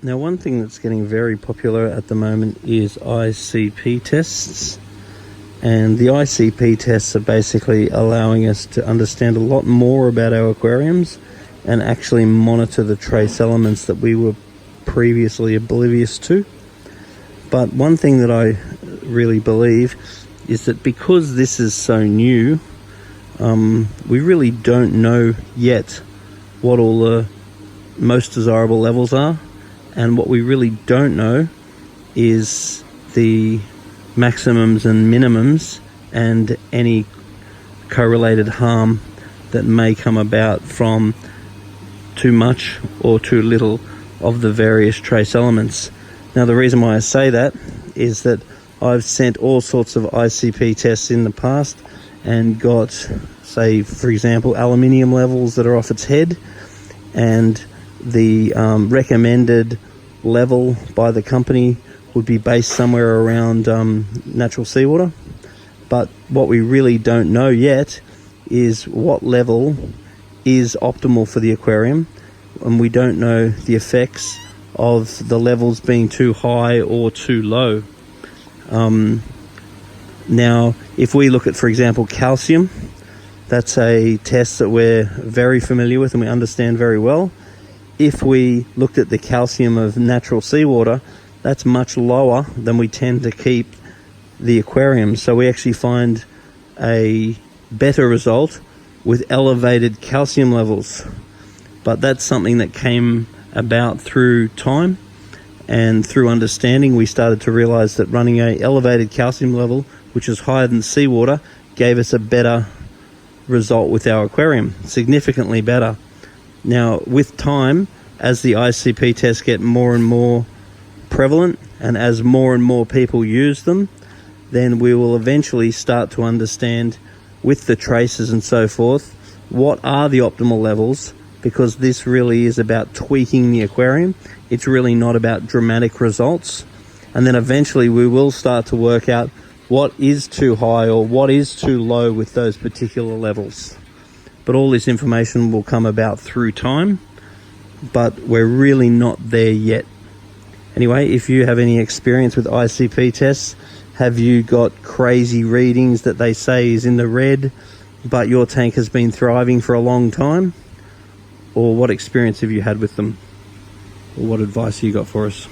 Now, one thing that's getting very popular at the moment is ICP tests. And the ICP tests are basically allowing us to understand a lot more about our aquariums and actually monitor the trace elements that we were previously oblivious to. But one thing that I really believe is that because this is so new, we really don't know yet what all the most desirable levels are, and what we really don't know is the maximums and minimums and any correlated harm that may come about from too much or too little of the various trace elements. Now, the reason why I say that is that I've sent all sorts of ICP tests in the past and got, say, for example, aluminium levels that are off its head, and the recommended level by the company would be based somewhere around natural seawater. But what we really don't know yet is what level is optimal for the aquarium, and we don't know the effects of the levels being too high or too low. Now, if we look at, for example, calcium, that's a test that we're very familiar with and we understand very well. If we looked at the calcium of natural seawater, that's much lower than we tend to keep the aquarium. So we actually find a better result with elevated calcium levels. But that's something that came about through time, and through understanding we started to realize that running a elevated calcium level, which is higher than seawater, gave us a better result with our aquarium, significantly better. Now, with time, as the ICP tests get more and more prevalent, and as more and more people use them, then we will eventually start to understand, with the traces and so forth, what are the optimal levels, because this really is about tweaking the aquarium. It's really not about dramatic results. And then eventually we will start to work out what is too high or what is too low with those particular levels. But all this information will come about through time, but we're really not there yet. Anyway, if you have any experience with ICP tests, have you got crazy readings that they say is in the red, but your tank has been thriving for a long time? Or what experience have you had with them? Or what advice have you got for us?